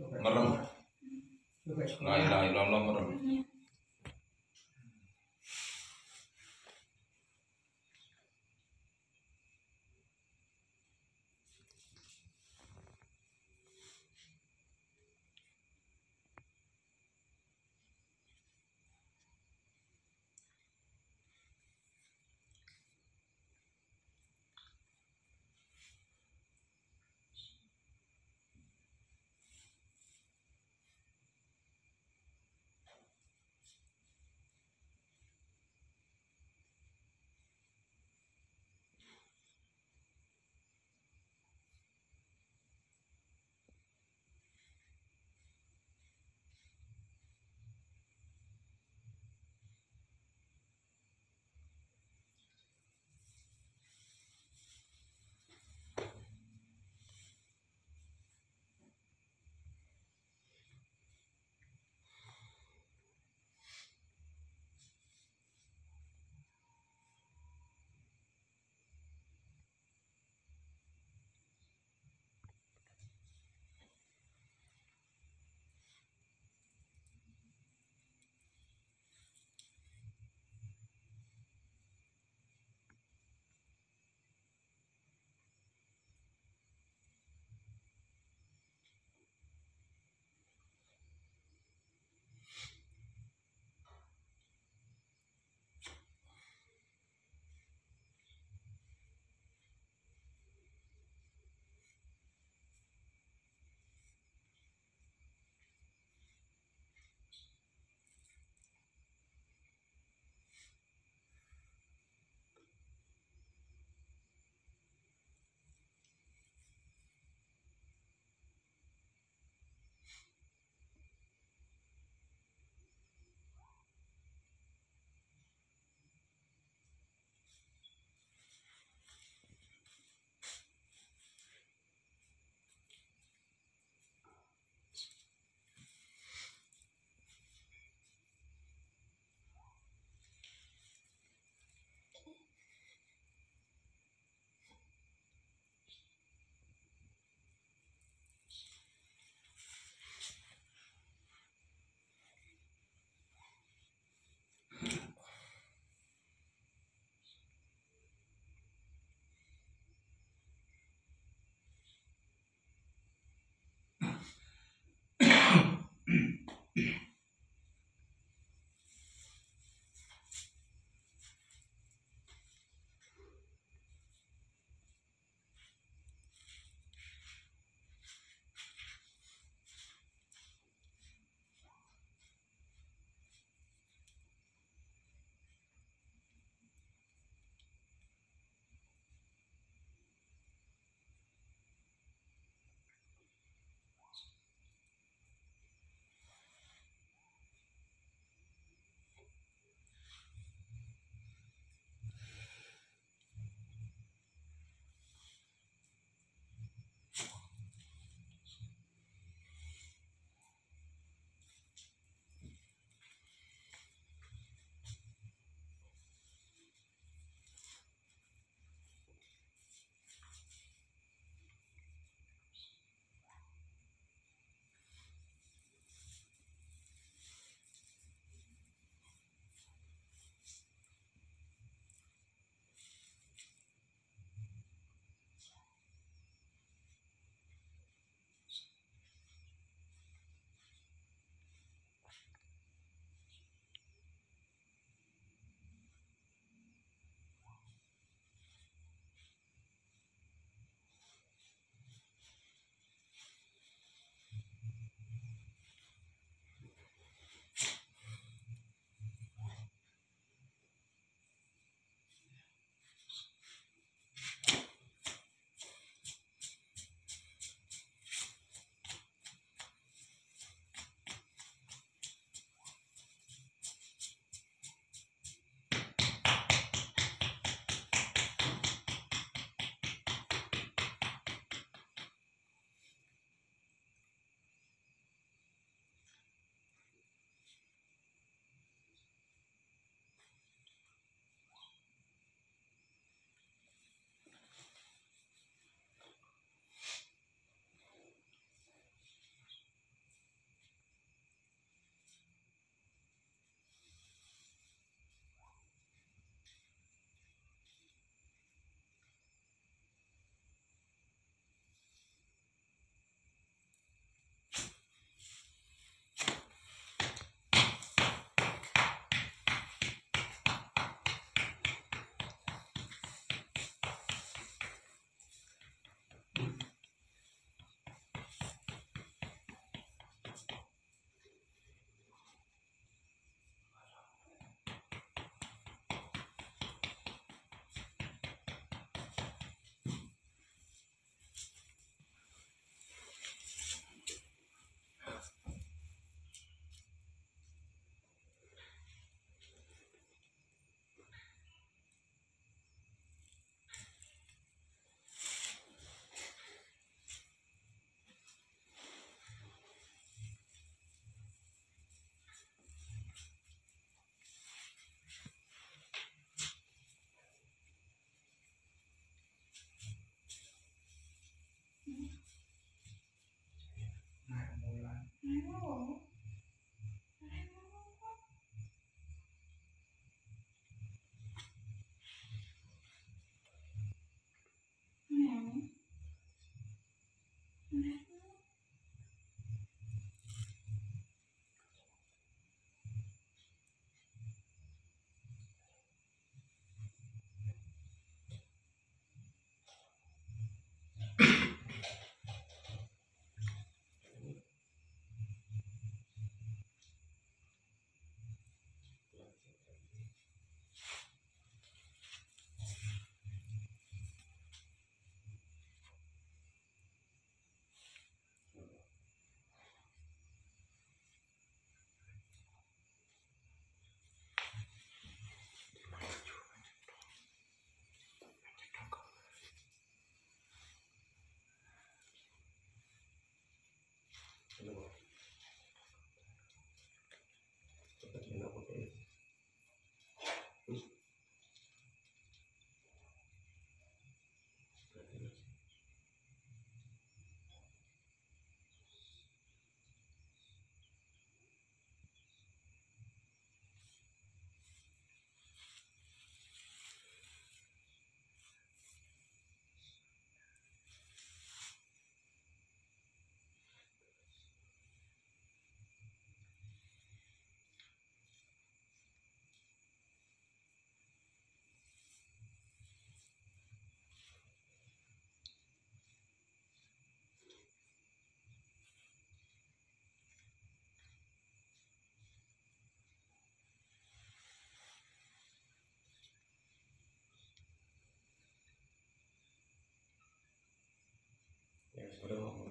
Merem. La ilaha illallah merem. Udah.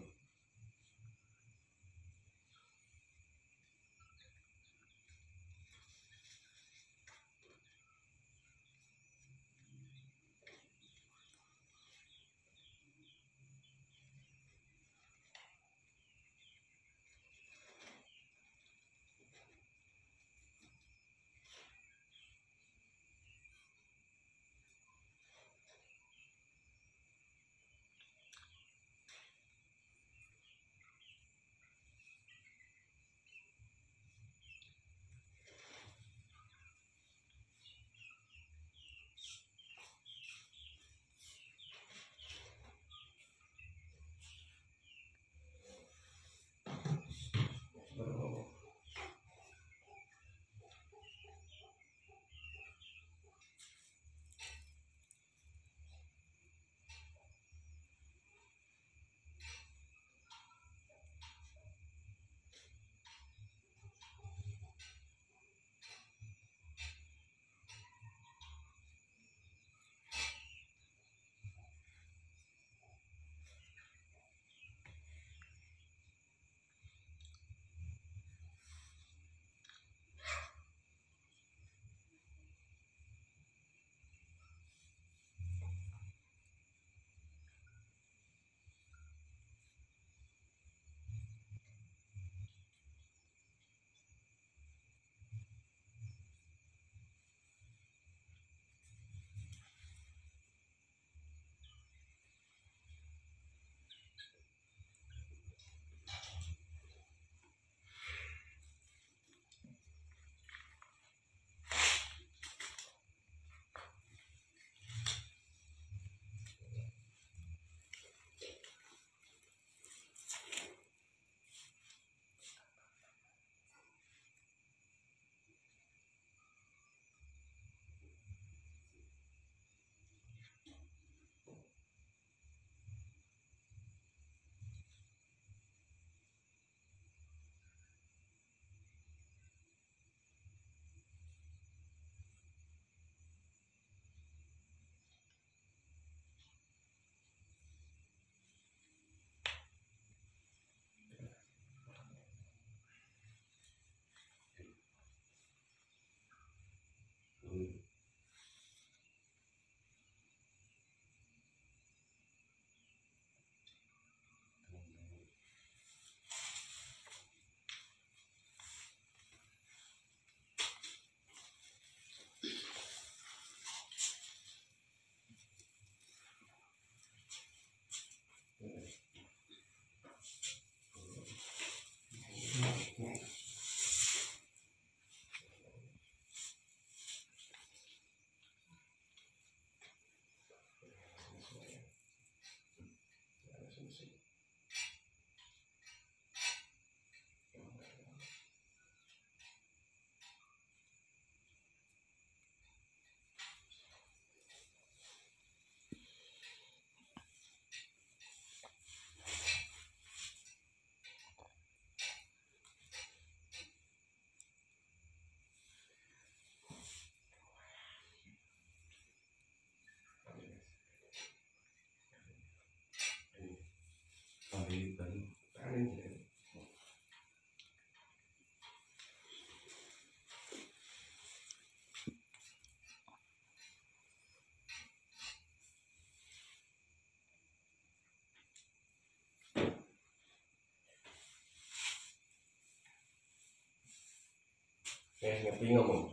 Ngerti ngomong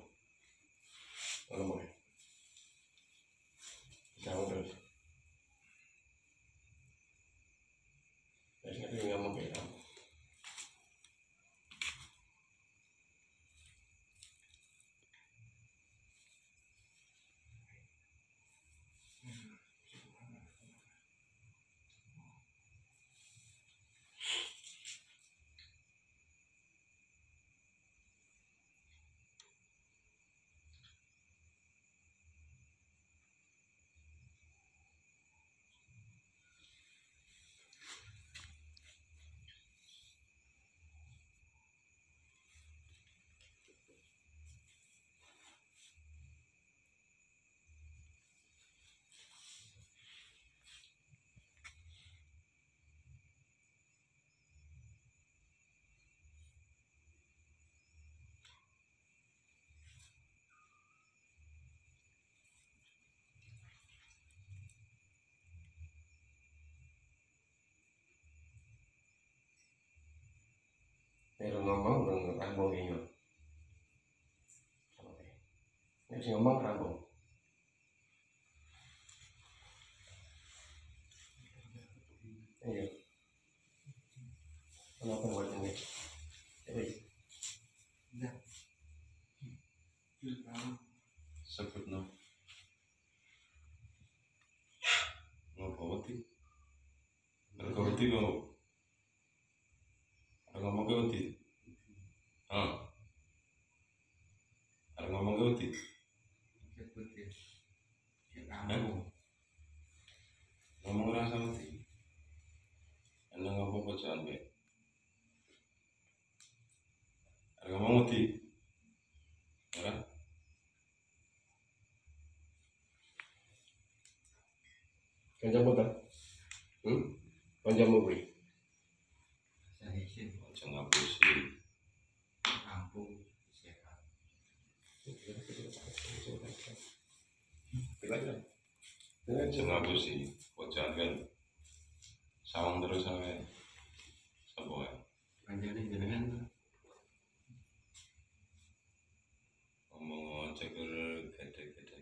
ngomong jauh terus ngerti ngomong kayak kamu. rampung ini. Ini sih ngomong rampung. Iya. Kenapa buat ini? Sebut no. Ngopoti. Ngopoti kok. Ada ngomong ke uti. Ada ngomong ke uti. Ngomong rasa uti. Anda ngomong bacaan be. Ada ngomong uti. Ya. Kanjang apa? Kanjang apa? Macam apa sih? Kampung sehat. Macam apa sih? Bacaan kan. Sawang terus sampai. Sampai. Panjangnya jenengan Ngomong ceker gede-gede.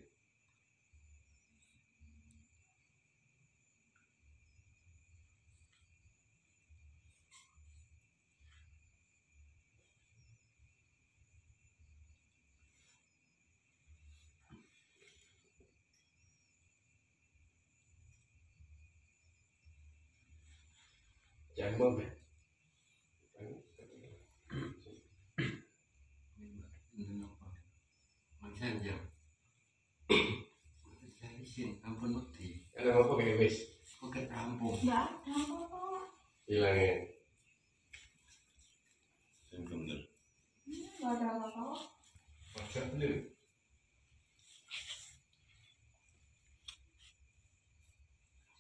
Jangan bombe. Manjang. Saya isin ampun mati. Ada apa kayak wis? Kok ke kampung? Enggak ada apa-apa. Hilangin. Bener. Enggak ada apa-apa. Macam dulu.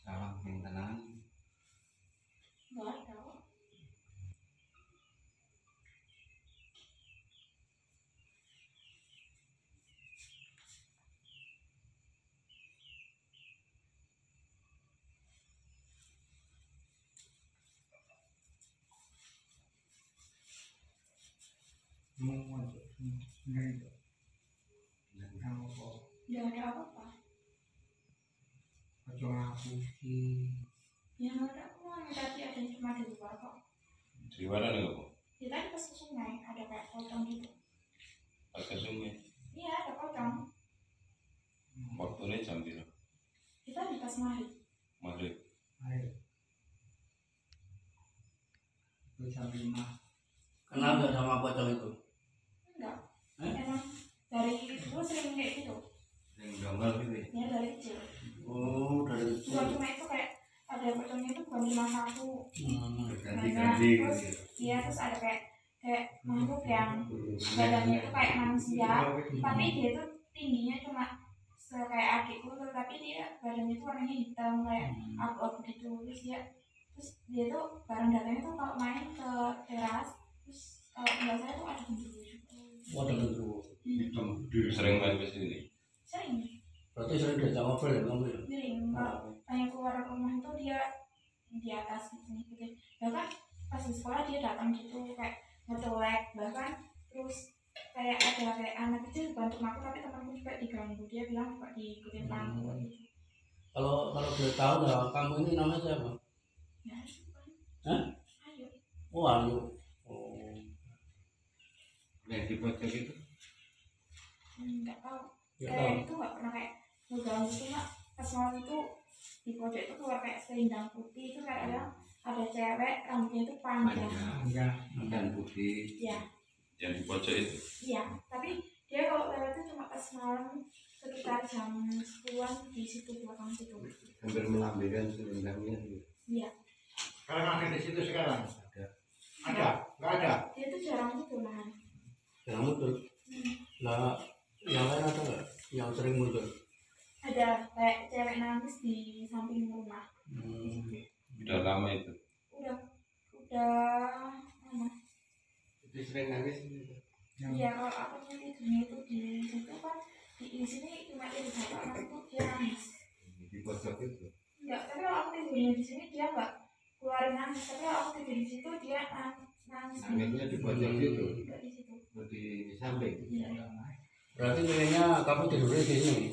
Salam yang tenang. Enggak ada. Enggak ada apa-apa. Ya enggak ada apa-apa. Tadi ada cuma di luar kok. Di mana nih kamu? Ya tadi pas ke sungai ada kayak pocong gitu. Pas ke sungai. Iya ada pocong. Waktunya jam berapa? Kita di pas maghrib. Maghrib. Kenal sama pocong itu? Enggak. Emang dari dulu sering kayak gitu. Yang gambar gitu. Ya dari kecil. Oh, dari Bukan cuma itu kayak ada pocongnya itu bukan cuma satu. ganti-ganti Terus gitu. iya terus ada kayak makhluk yang badannya itu kayak manusia, tapi dia itu tingginya cuma kayak adikku tuh, tapi dia badannya itu warnanya hitam kayak abu-abu gitu. Terus dia tuh bareng datangnya tuh kalau main ke teras, terus kalau nggak salah tuh ada genderuwo juga. Ada genderuwo. Hitam. Sering main ke sini. Sering Berarti sering diajak ngobrol ya kamu ya? sering kalau tanya keluar rumah itu dia di atas gitu ngikutin. Bahkan pas di sekolah dia datang gitu kayak ngecelek, bahkan terus kayak ada kayak anak kecil bantu aku tapi temanku juga diganggu, dia bilang kok diikutin tangguh gitu. Kalau boleh tahu lah, kamu ini namanya siapa? Ya, Hah? ayo. Oh, Ayu. Oh. Yang di pojok itu? Nggak tahu. Nggak Kayak tahu. itu nggak pernah kayak ngeganggu, cuma pas malam itu di pojok itu keluar kayak selendang putih itu kayak ada cewek rambutnya itu panjang. Dan putih. Iya, Yang di pojok itu. iya. Tapi dia kalau lewat itu cuma pas malam sekitar jam 10-an di situ belakang situ. Hampir melambaikan selendangnya. Iya. Sekarang ada di situ sekarang. Ada. Ada? Nggak ada. Dia tuh jarang gitu malahan. Yang muncul. Lah, yang lain ada nggak? Yang sering muncul? Ada kayak cewek nangis di samping rumah. Udah lama itu. Udah lama. Itu sering nangis gitu. Iya, kalau aku tidurnya itu di situ kan di sini cuma tidur satu anak itu dia nangis. Di pojok itu. Enggak, tapi kalau aku tidurnya di sini dia enggak keluarin nangis, tapi kalau aku tidur di situ dia nangis. Nangisnya di pojok itu. Enggak di situ. di samping. Iya. Berarti pengennya kamu tidurnya di sini.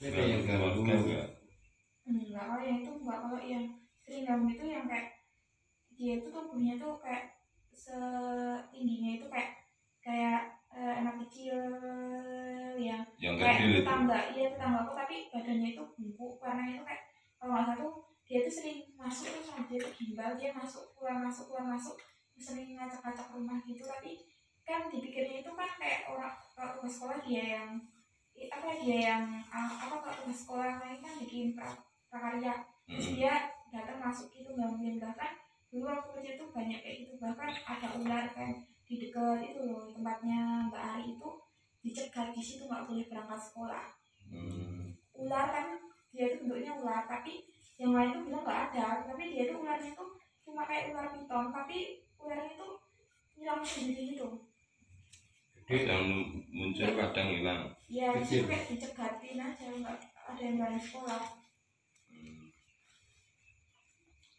Tapi ada yang ganggu. enggak. Enggak, kalau yang itu enggak, kalau yang sering ganggu itu yang kayak dia itu tubuhnya tuh kayak setingginya itu kayak anak kecil yang kayak kecil itu. tetanggaku, tapi badannya itu bungkuk, warnanya itu kayak kalau nggak salah tuh dia tuh sering masuk tuh sama dia tuh gimbal, dia masuk keluar masuk sering ngacak-ngacak rumah gitu. Tapi kan dipikirnya itu kan kayak orang kalau tugas sekolah dia yang kalau tugas sekolah lain kan bikin prakarya, terus dia datang masuk gitu gangguin. Bahkan dulu waktu kecil tuh banyak kayak gitu, bahkan ada ular kan di dekat itu loh tempatnya Mbak Ari itu, dicegat di situ nggak boleh berangkat sekolah. Ular kan dia itu bentuknya ular, tapi yang lain tuh bilang nggak ada, tapi dia tuh ularnya tuh cuma kayak ular piton, tapi ularnya tuh hilang sendiri gitu. Kadang muncul kadang hilang. Ya Kecil. itu kayak dicegatin aja, nggak ada yang berani sekolah.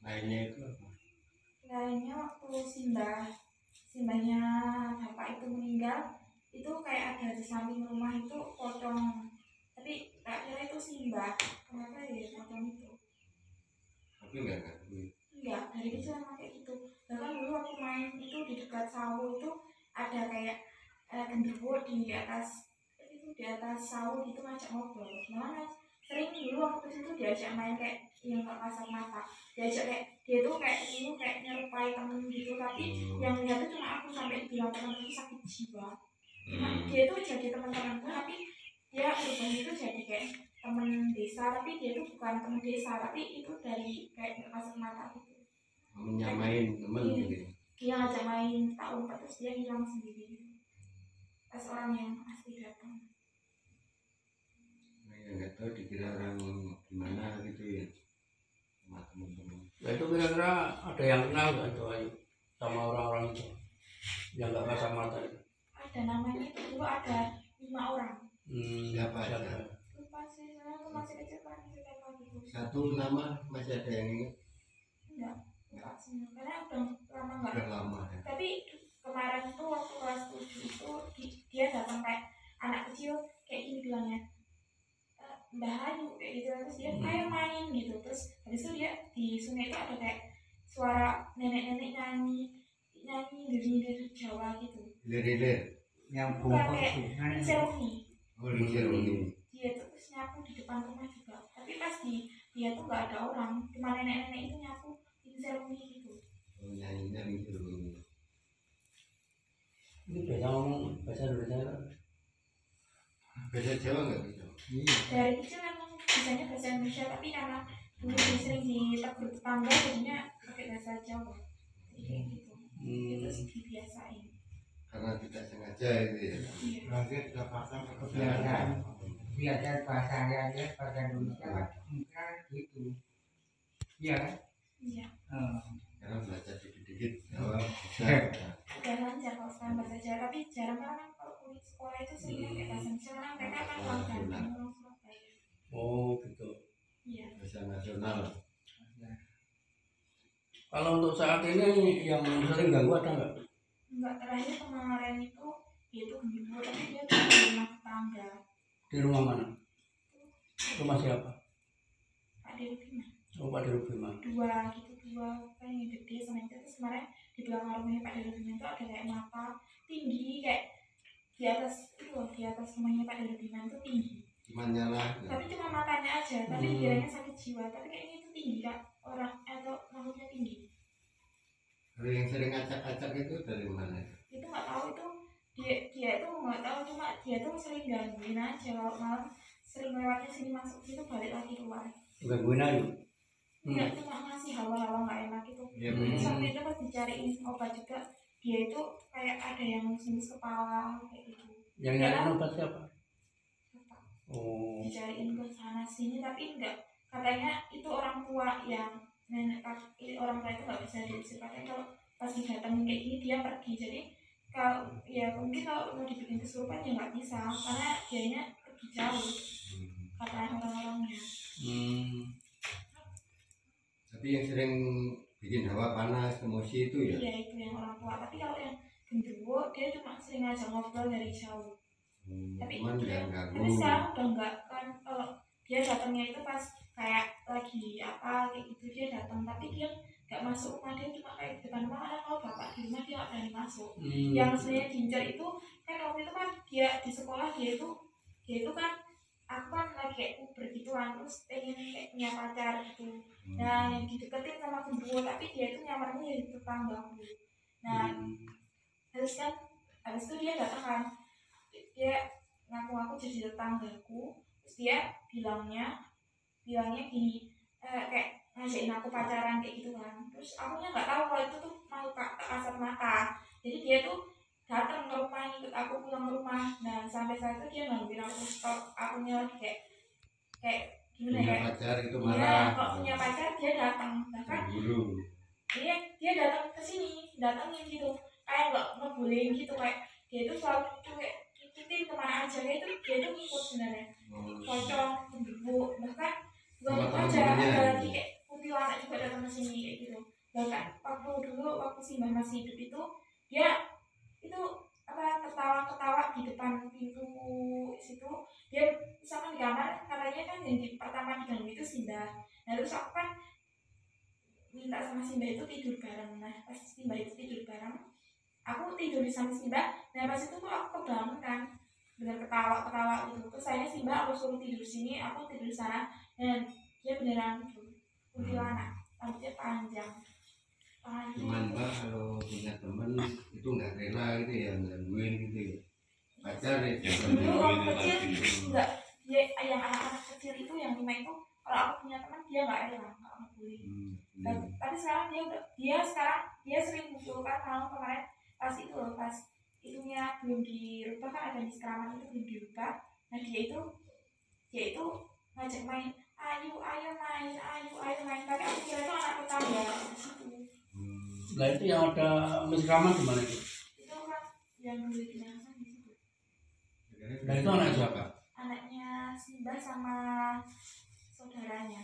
Lainnya itu apa? Lainnya waktu simbahnya bapak itu meninggal, itu kayak ada di samping rumah itu pocong, tapi tak kira itu simbah, kenapa ya pocong itu. Tapi enggak ganggu. Iya, dari kecil emang kayak gitu. Bahkan dulu waktu main itu di dekat sawah itu ada kayak genderuwo di atas sawah gitu ngajak ngobrol. Malah sering dulu waktu kecil tuh diajak main kayak yang nggak kasar mata, diajak kayak dia tuh kayak dulu kayak nyerupai temen gitu, tapi yang lihat tuh cuma aku, sampai bilang temen itu sakit jiwa. Dia tuh jadi teman-temanku, tapi dia berubah itu jadi kayak teman desa, tapi dia tuh bukan teman desa, tapi itu dari kayak nggak kasar mata gitu. Menyamain teman gitu. Dia ngajak main tak umpet, terus dia hilang sendiri gitu. Pas orang yang asli datang. Nah, yang nggak tahu dikira orang gimana gitu ya sama teman-teman. Ya itu kira-kira ada yang kenal nggak itu Ayu sama orang-orang itu yang nggak kasar mata itu? Ada namanya itu dulu ada 5 orang. Siapa aja? Lupa sih, saya tuh masih kecil kan cerita gitu. Satu nama masih ada yang ingat? Enggak semua, karena udah lama nggak. Udah lama ya. Tapi kemarin tuh waktu kelas 7 itu dia datang kayak anak kecil kayak gini bilangnya, Mbah Ayu kayak gitu, terus dia ayo main gitu. Terus habis itu dia di sungai itu ada kayak suara nenek-nenek nyanyi dari Jawa gitu. Lirir. Yang Bukan bungkuk kayak itu. seruni. Oh, lirir ini. Dia tuh terus nyapu di depan rumah juga, tapi pas dia tuh nggak ada orang, cuma nenek-nenek itu nyapu di seruni gitu. Oh, nyanyinya lirir ini. Ini biasa ngomong bahasa Indonesia. Bahasa Jawa nggak bisa? Iya. Dari kecil memang bisanya bahasa Indonesia, tapi karena dulu sering ditegur tetangga jadinya pakai bahasa Jawa, jadi kayak gitu. Itu sih dibiasain. Karena tidak sengaja itu ya. Iya. Berarti sudah pasang kebiasaan. Biasaan bahasanya bahasa Indonesia mungkin gitu. Iya kan? Iya. Karena belajar dikit-dikit Jawa bisa. Udah lancar kalau sekarang bahasa Jawa, tapi jarang kan kalau kuliah sekolah itu sering pakai bahasa Indonesia, karena mereka kan orang Bandung, orang Surabaya. Oh gitu. Iya. Bahasa nasional. Kalau untuk saat ini yang sering ganggu ada nggak? Enggak, terakhir kemarin itu dia tuh genderuwo, tapi dia tuh di rumah tetangga. Di rumah mana? Rumah siapa? Pak Dewi Bima. Oh Pak Dirubima. Dua kan yang gede sama yang kecil. Terus kemarin di belakang rumahnya Pak Dewi Bima itu ada kayak mata tinggi, kayak di atas itu loh, di atas rumahnya Pak Dewi Bima itu tinggi. Cuma nyala. Tapi cuma matanya aja, tapi dikiranya sakit jiwa, tapi kayaknya itu tinggi kak, orang atau makhluknya tinggi. Kalau yang sering acak-acak itu dari mana? Itu nggak tahu, itu dia itu nggak tahu, cuma dia tuh sering gangguin aja, kalau malam sering lewatnya sini masuk situ balik lagi keluar. Gangguin Ayu. Enggak, cuma ngasih hawa-hawa nggak enak itu. Iya, Terus waktu itu pas dicariin obat juga, dia itu kayak ada yang ngus kepala kayak gitu. Yang nyari obat siapa? Oh. Dicariin ke sana sini tapi enggak, katanya itu orang tua yang orang tua itu nggak bisa diusir, katanya kalau pas didatengin kayak gini dia pergi. Jadi kalau ya mungkin kalau mau dibikin kesurupan ya nggak bisa, karena dianya pergi jauh. perkataan orang-orangnya. Tapi yang sering bikin hawa panas, emosi itu ya. Iya itu yang orang tua. Tapi kalau yang genderuwo dia cuma sering ngajak ngobrol dari jauh. Tapi Cuman nggak ganggu. tapi sekarang udah enggak kan, kalau dia datangnya itu pas kayak lagi apa kayak gitu dia datang, tapi dia nggak masuk rumah, dia cuma kayak di depan rumah, karena kalau bapak di rumah dia nggak berani masuk. Yang sebenarnya diincar itu kan waktu itu kan dia di sekolah dia itu kan aku kan lagi kayak puber gitu kan, terus pengen kayak punya pacar gitu. Nah yang dideketin sama genderuwo, tapi dia itu nyamarnya jadi tetanggaku. Nah terus kan habis itu dia datang kan, dia ngaku-ngaku jadi tetanggaku, terus dia bilangnya gini, kayak ngajakin aku pacaran kayak gitu kan. Terus aku nya nggak tahu kalau itu tuh mau tak kasat mata, jadi dia tuh datang ke rumah, ikut aku pulang ke rumah. Nah sampai saat itu dia nggak aku stop, aku nya lagi kayak gimana Punya ya, pacar itu iya marah. kalau punya pacar dia datang, bahkan Dulu. dia datang ke sini, datangin gitu, kayak nggak ngebolehin gitu, kayak dia itu selalu kayak ngikutin kemana aja, kayak itu dia itu ngikut sebenarnya, pocong, genderuwo, bahkan bukan itu aja, ada lagi kayak kuntilanak juga datang ke sini kayak gitu. Bahkan waktu Simbah masih hidup itu dia itu apa ketawa-ketawa di depan pintu situ, dia sama di kamar, katanya kan yang pertama diganggu itu Simbah. Nah terus aku kan minta sama Simbah itu tidur bareng. Nah pas Simbah itu tidur bareng, aku tidur sama Simbah. Nah pas itu tuh aku kebangun kan dengan ketawa itu. Terus saya Simbah aku suruh tidur sini, aku tidur di sana, dan dia beneran kuntilanak, rambutnya panjang. Cuman Mbak kalau punya temen itu nggak rela gitu ya, gangguin gitu ya. Pacar ya. Dulu waktu kecil enggak, dia yang anak-anak kecil itu yang cuma itu, kalau aku punya teman dia nggak rela, nggak peduli. Tapi sekarang dia sering muncul kan, malam kemarin pas itunya belum dirubah kan, ada miskraman itu belum dirubah. Nah dia itu ngajak main, ayo main, tapi aku kira itu anak tetangga di situ. Nah itu yang ada miskraman gimana itu? Itu kan yang beli binatang di situ. Nah itu anak siapa? Anaknya Simbah sama saudaranya.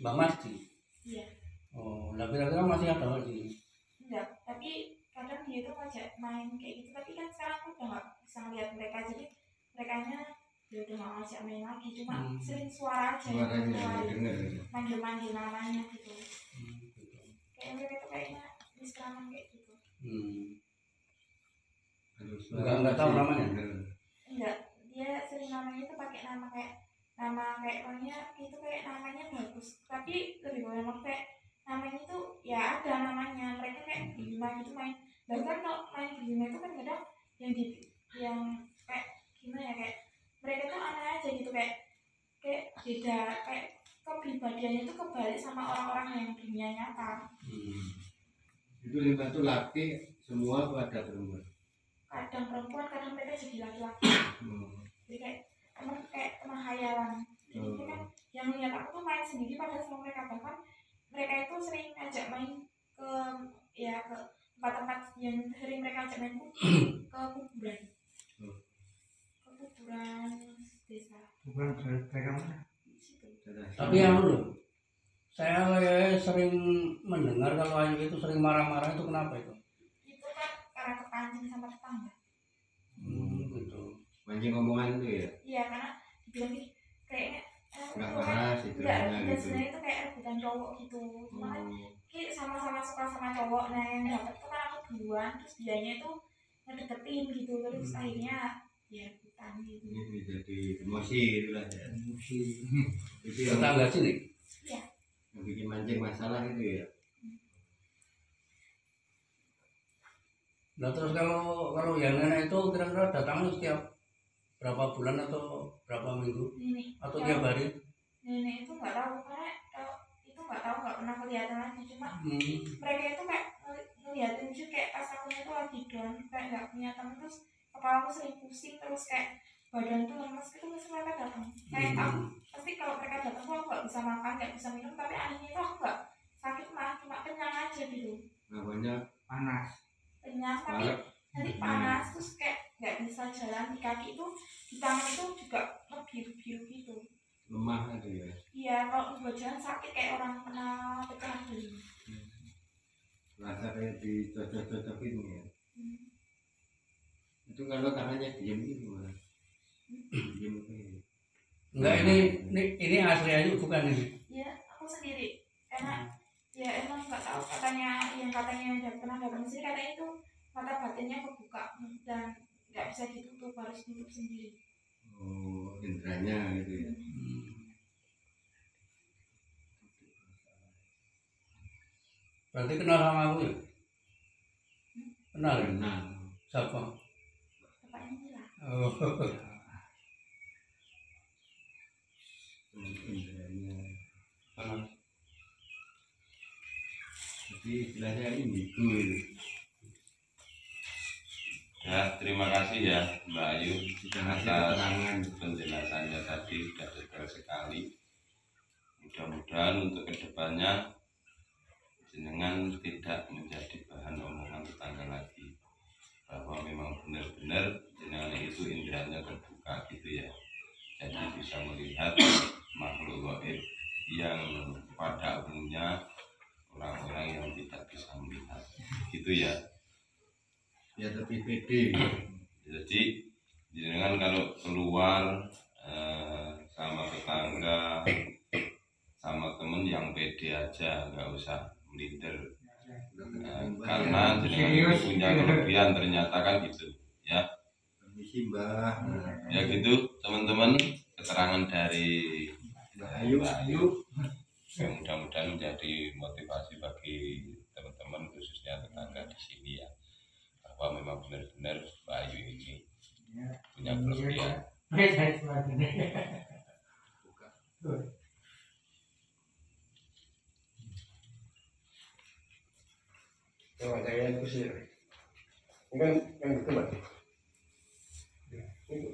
Mbak Marti. Iya. Oh, lah kira-kira masih ada lagi? Enggak, tapi kadang dia tuh ngajak main kayak gitu, tapi kan sekarang aku udah nggak bisa ngeliat mereka, jadi merekanya ya udah nggak ngajak main lagi, cuma sering suara aja, manggil namanya gitu. Kayak mereka tuh kayaknya miskraman kayak gitu. Enggak tahu namanya. Enggak, dia sering namanya tuh pakai nama kayak orangnya itu kayak namanya bagus, tapi lebih banyak kayak namanya tuh ya ada namanya, mereka kayak di rumah gitu main. Bahkan kalau main di rumah itu kan kadang yang kayak gimana ya, kayak mereka tuh aneh aja gitu, kayak beda, kayak kepribadiannya tuh kebalik sama orang-orang yang dunia nyata. Itu 5 tuh laki semua atau ada perempuan? Kadang perempuan, kadang mereka jadi laki-laki. Jadi kayak teman hayalan. Jadi kan yang lihat aku tuh main sendiri padahal sama mereka, bahkan mereka itu sering ngajak main ke tempat-tempat yang sering mereka ajak main, ke kuburan. Ke kuburan desa. Bukan daerah mana? Tapi yang dulu, saya sering mendengar kalau Ayu itu sering marah-marah, itu kenapa itu? Itu kan karena kepancing sama tetangga. Gitu. Mancing omongan itu ya? Iya, karena dibilang gini, kayaknya Nggak marah sih enggak, gitu. sebenarnya itu kayak rebutan cowok gitu. Cuma kan kayak sama-sama suka sama cowok. Nah yang dapat tuh kan aku duluan, terus dianya itu ngedeketin gitu, terus akhirnya ya rebutan gitu. Ini jadi emosi itulah ya. Emosi. Itu yang Tetangga sini? Iya. yang bikin mancing masalah itu ya. Nah terus kalau yang nenek itu kira-kira datangnya setiap berapa bulan atau berapa minggu Nenek atau tiap hari? Nenek itu nggak tahu, karena itu nggak pernah kelihatan lagi. Cuma mereka itu kayak ngeliatin sih, kayak pas aku itu lagi down, kayak nggak punya teman, terus kepala aku sering pusing, terus kayak badan tuh lemes gitu, terus mereka datang. Kayak aku pasti kalau mereka datang tuh aku nggak bisa makan, nggak bisa minum, tapi anehnya itu aku nggak sakit mah, cuma kenyang aja gitu. Namanya Panas. Kenyang tapi nanti panas, terus kayak nggak bisa bisa jalan di kaki itu, di tangan itu juga biru-biru gitu. lemah itu ya. Iya, kalau buat jalan sakit kayak orang kena pecah beling. Rasa kayak dicocok-cocokin ya. Itu kalau tangannya diem gitu gimana? Diem kayak Enggak, ini asli aja bukan ini. Iya, aku sendiri. Karena ya emang nggak tahu, katanya yang pernah datang sini katanya itu mata batinnya kebuka dan nggak bisa ditutup, harus tutup sendiri. oh indranya gitu ya. Berarti kenal sama aku ya? Kenal ya? Kenal. Siapa? Bapaknya bilang. Oh. Indranya. Mana? Jadi istilahnya ini itu. Ya, terima kasih ya Mbak Ayu Sudah ngasih atas keterangan. penjelasannya tadi, sudah detail sekali. Mudah-mudahan untuk kedepannya jenengan tidak menjadi bahan omongan tetangga lagi, bahwa memang benar-benar jenengan itu indranya terbuka gitu ya, jadi bisa melihat makhluk gaib yang pada umumnya orang-orang yang tidak bisa melihat gitu ya. Ya lebih pede. Jadi jenengan kalau keluar sama tetangga sama temen yang pede aja, nggak usah minder. Karena jenengan itu punya kelebihan ternyata kan gitu ya. Permisi Mbah. Ya gitu teman-teman, keterangan dari Ayu. yang mudah-mudahan menjadi motivasi bagi teman-teman khususnya tetangga di sini ya, bahwa memang benar-benar Mbak Ayu ini punya kelebihan. Coba saya itu sih, kan yang itu mas, itu,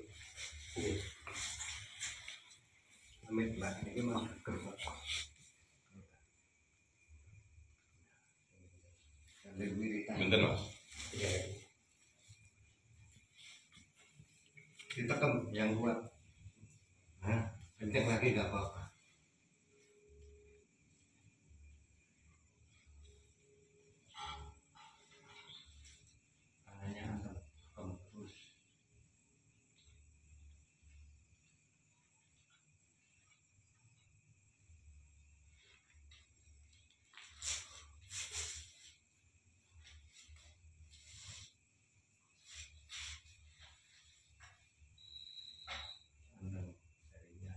Amit Mbak, ini mah kerja. Bener mas. ya, Ditekan yang kuat. Hah? Kenceng lagi nggak apa-apa. Tangannya antem terus. Antem. Jarinya.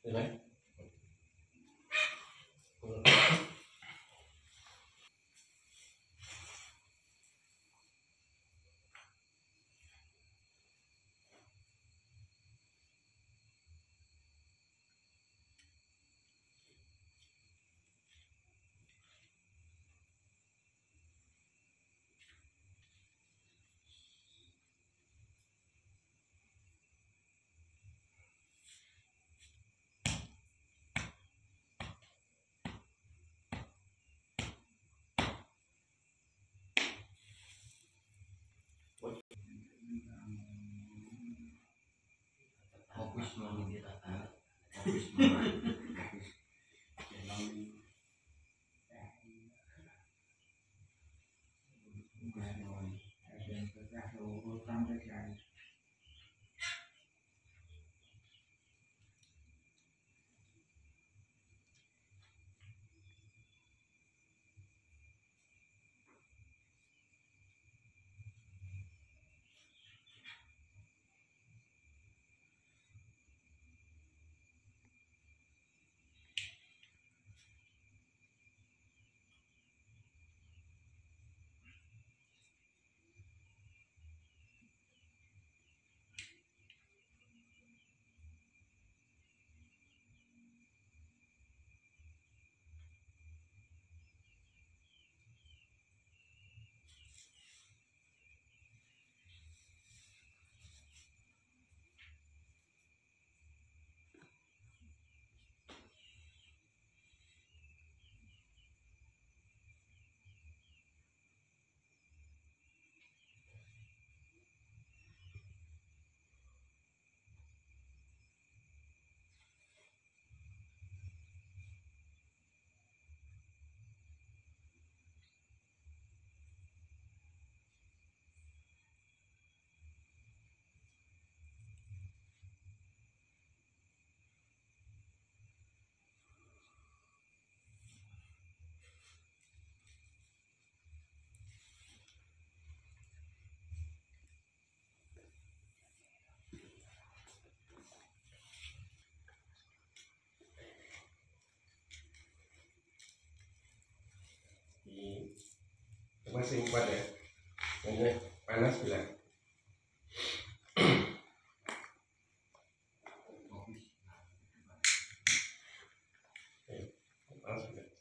ya, Fokus mau kita tahu. Fokus mau. masih 4 ya. Ini panas bilang. Panas bilang.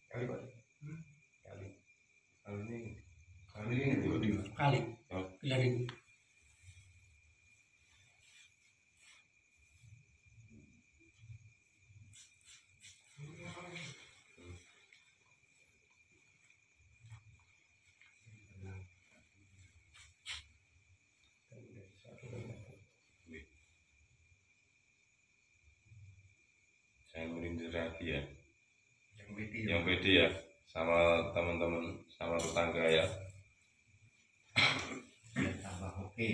Kali Pak. Kali. Kali ini Kali. Bilarin. Saya merinding lagi ya. yang Yang pede ya, sama teman-teman, sama tetangga ya. biar tambah oke.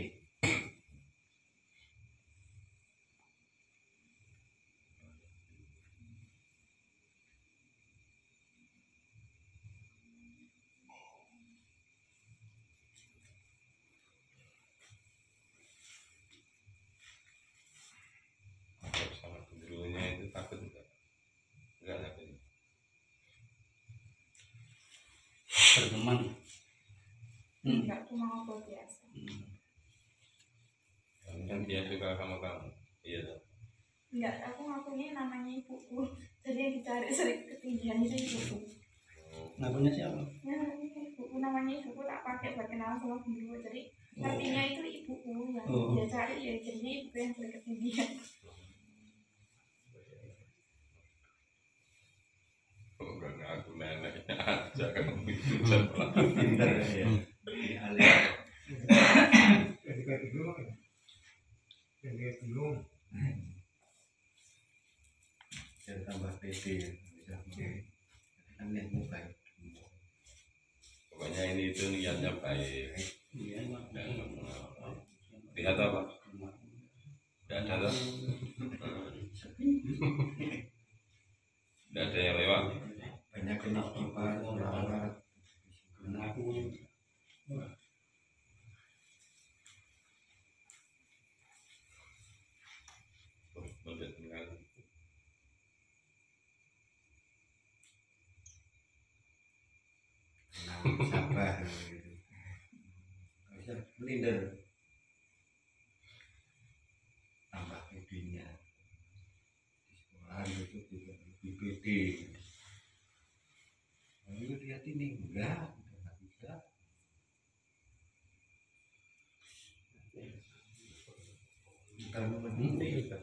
berteman. Enggak cuma ngobrol biasa. Kan dia suka sama kamu. Iya toh. Enggak, aku ngakunya namanya ibuku. Jadi yang dicari sering ketinggian itu ibuku. Ngakunya siapa? Ya, namanya ibuku tak pakai buat kenalan sama beliau. Jadi artinya itu ibuku yang dia cari ya jadinya ibuku yang sering ketinggian. Enggak ngaku neneknya aja kamu itu sebelah. Pinter ya. Alih. Ketika bingung, ketika bingung, Biar tambah pede. Bisa kan lihat muka. Pokoknya ini itu niatnya baik. Iya, Pak. Lihat apa? Tidak ada toh? Tidak ada yang lewat. Banyak ini kipas, perawat. Aku Boleh tinggal. Sabar gitu. Bisa minder. Tambah pedenya. Di sekolah itu juga lebih pede. Lalu lihat ini enggak bisa. Bukan penting.